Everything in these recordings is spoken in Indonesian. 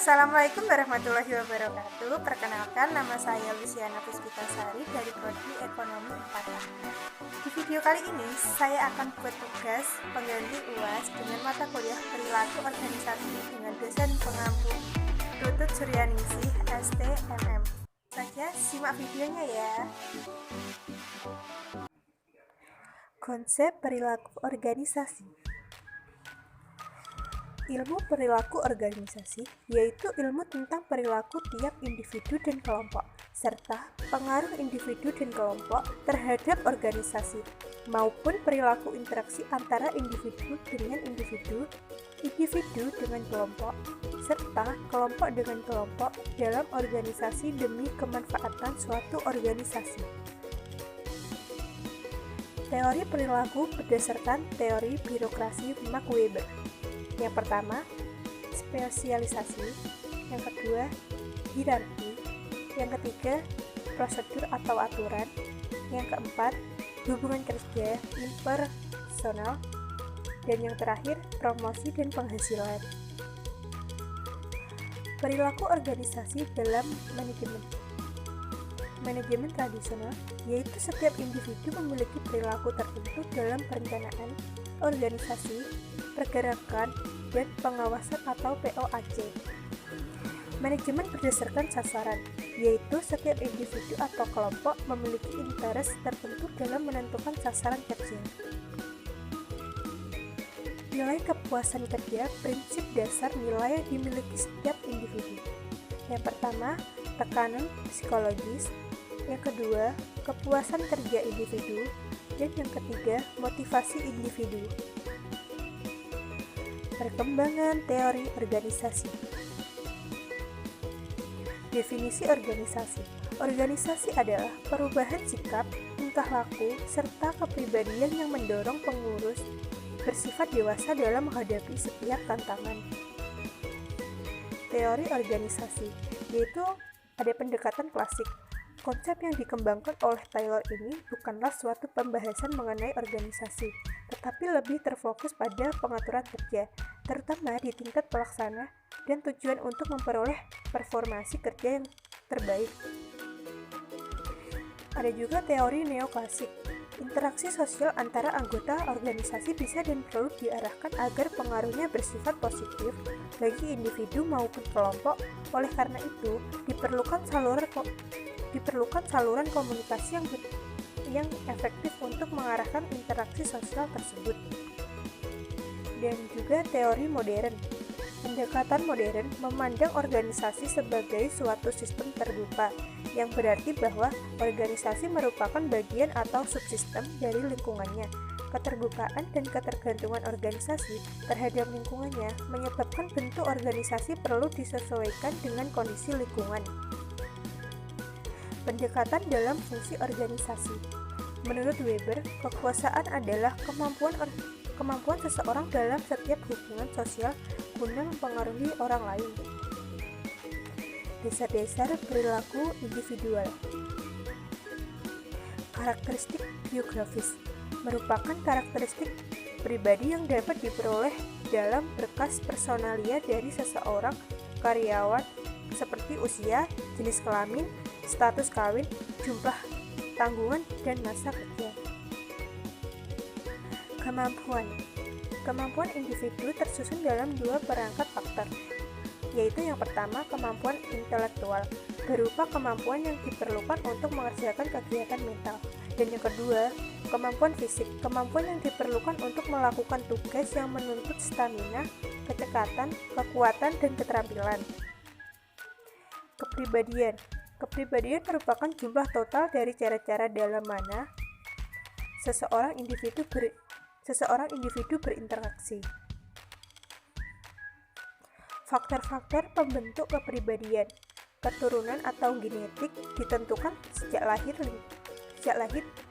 Assalamualaikum warahmatullahi wabarakatuh. Perkenalkan, nama saya Luciana Puspitasari dari Prodi Ekonomi 4A. Di video kali ini, saya akan buat tugas pengganti UAS dengan mata kuliah perilaku organisasi dengan dosen pengampu Tutut Suryaningsih, STMM. Saja simak videonya ya. Konsep perilaku organisasi. Ilmu perilaku organisasi yaitu ilmu tentang perilaku tiap individu dan kelompok, serta pengaruh individu dan kelompok terhadap organisasi, maupun perilaku interaksi antara individu dengan individu, individu dengan kelompok, serta kelompok dengan kelompok dalam organisasi demi kemanfaatan suatu organisasi. Teori perilaku berdasarkan teori birokrasi Max Weber. Yang pertama, spesialisasi. Yang kedua, hierarki. Yang ketiga, prosedur atau aturan. Yang keempat, hubungan kerja impersonal. Dan yang terakhir, promosi dan penghasilan. Perilaku organisasi dalam manajemen. Manajemen tradisional, yaitu setiap individu memiliki perilaku tertentu dalam perencanaan, organisasi, pergerakan, dan pengawasan atau POAC. Manajemen berdasarkan sasaran, yaitu setiap individu atau kelompok memiliki interest tertentu dalam menentukan sasaran kerja. Nilai kepuasan kerja, prinsip dasar nilai yang dimiliki setiap individu. Yang pertama, tekanan psikologis. Yang kedua, kepuasan kerja individu. Dan yang ketiga, motivasi individu. Perkembangan teori organisasi. Definisi organisasi. Organisasi adalah perubahan sikap, tingkah laku, serta kepribadian yang mendorong pengurus bersifat dewasa dalam menghadapi setiap tantangan. Teori organisasi, yaitu ada pendekatan klasik. Konsep yang dikembangkan oleh Taylor ini bukanlah suatu pembahasan mengenai organisasi, tetapi lebih terfokus pada pengaturan kerja, terutama di tingkat pelaksana dan tujuan untuk memperoleh performasi kerja yang terbaik. Ada juga teori neoklasik. Interaksi sosial antara anggota organisasi bisa dan perlu diarahkan agar pengaruhnya bersifat positif bagi individu maupun kelompok. Oleh karena itu, diperlukan saluran komunikasi yang efektif untuk mengarahkan interaksi sosial tersebut. Dan juga teori modern. Pendekatan modern memandang organisasi sebagai suatu sistem terbuka, yang berarti bahwa organisasi merupakan bagian atau subsistem dari lingkungannya. Keterbukaan dan ketergantungan organisasi terhadap lingkungannya menyebabkan bentuk organisasi perlu disesuaikan dengan kondisi lingkungan. Pendekatan dalam fungsi organisasi. Menurut Weber, kekuasaan adalah kemampuan seseorang dalam setiap hubungan sosial guna mempengaruhi orang lain. Dasar-dasar perilaku individual. Karakteristik biografis merupakan karakteristik pribadi yang dapat diperoleh dalam berkas personalia dari seseorang karyawan seperti usia, jenis kelamin, status kawin, jumlah tanggungan, dan masa kerja. Kemampuan individu tersusun dalam dua perangkat faktor, yaitu yang pertama kemampuan intelektual, berupa kemampuan yang diperlukan untuk mengerjakan kegiatan mental, dan yang kedua kemampuan fisik, kemampuan yang diperlukan untuk melakukan tugas yang menuntut stamina, kecekatan, kekuatan, dan keterampilan. Kepribadian merupakan jumlah total dari cara-cara dalam mana seseorang individu berinteraksi. Faktor-faktor pembentuk kepribadian, keturunan atau genetik ditentukan sejak lahir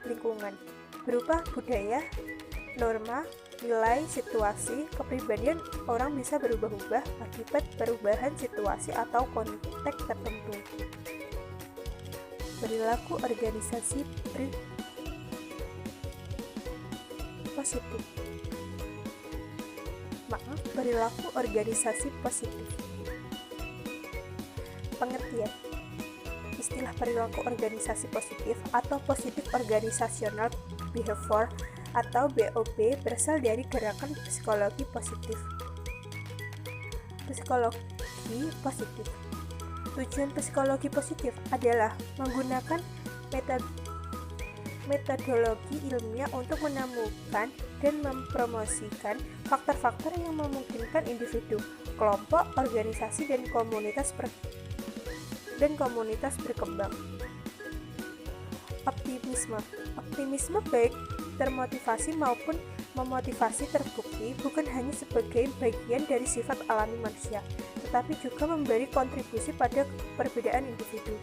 lingkungan, berupa budaya, norma, nilai, situasi. Kepribadian orang bisa berubah-ubah akibat perubahan situasi atau konteks tertentu. Perilaku organisasi positif. Perilaku organisasi positif. Pengertian. Istilah perilaku organisasi positif atau positif organizational behavior atau BOB berasal dari gerakan psikologi positif. Psikologi positif. Tujuan psikologi positif adalah menggunakan metodologi ilmiah untuk menemukan dan mempromosikan faktor-faktor yang memungkinkan individu, kelompok, organisasi, dan komunitas berkembang. Optimisme baik termotivasi maupun memotivasi terbukti bukan hanya sebagai bagian dari sifat alami manusia, tetapi juga memberi kontribusi pada perbedaan individu.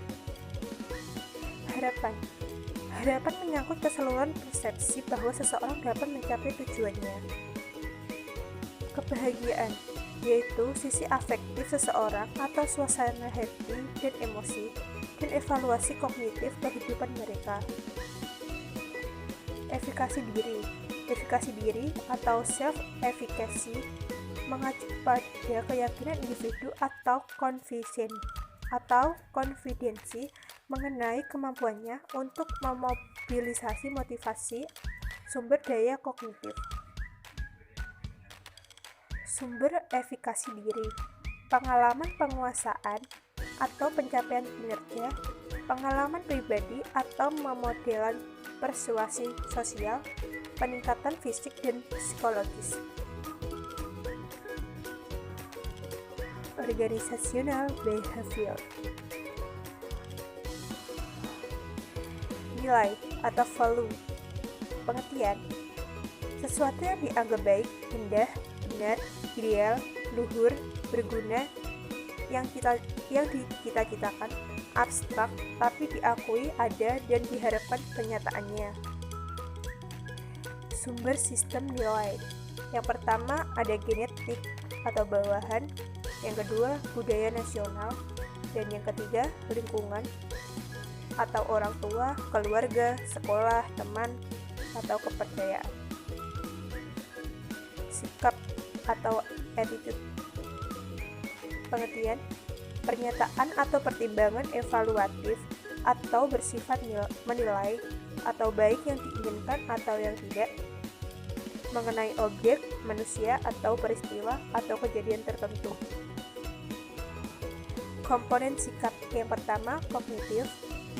Harapan menyangkut keseluruhan persepsi bahwa seseorang dapat mencapai tujuannya. Kebahagiaan, yaitu sisi afektif seseorang atau suasana hati dan emosi, dan evaluasi kognitif kehidupan mereka. Efikasi diri atau self-efficacy mengacu pada keyakinan individu atau konfidensi mengenai kemampuannya untuk memobilisasi motivasi sumber daya kognitif. Sumber efikasi diri, pengalaman penguasaan atau pencapaian kinerja, pengalaman pribadi atau pemodelan persuasi sosial, peningkatan fisik dan psikologis. Organizational behavior. Nilai atau value. Pengertian. Sesuatu yang dianggap baik, indah, benar, ideal, luhur, berguna, yang dicita-citakan, abstrak, tapi diakui ada dan diharapkan kenyataannya. Sumber sistem nilai. Yang pertama ada genetik atau bawahan, yang kedua budaya nasional, dan yang ketiga lingkungan atau orang tua, keluarga, sekolah, teman, atau kepercayaan. Sikap atau attitude. Pengertian, pernyataan atau pertimbangan evaluatif atau bersifat menilai atau baik yang diinginkan atau yang tidak mengenai objek, manusia, atau peristiwa atau kejadian tertentu. Komponen sikap, yang pertama kognitif,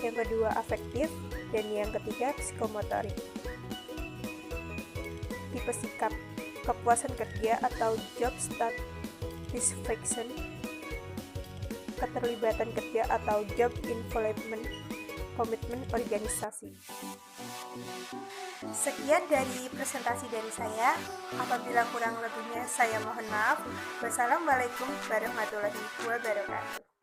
yang kedua afektif, dan yang ketiga psikomotorik. Tipe sikap, kepuasan kerja atau job satisfaction, keterlibatan kerja atau job involvement, komitmen organisasi. Sekian dari presentasi dari saya. Apabila kurang lebihnya saya mohon maaf. Wassalamualaikum warahmatullahi wabarakatuh.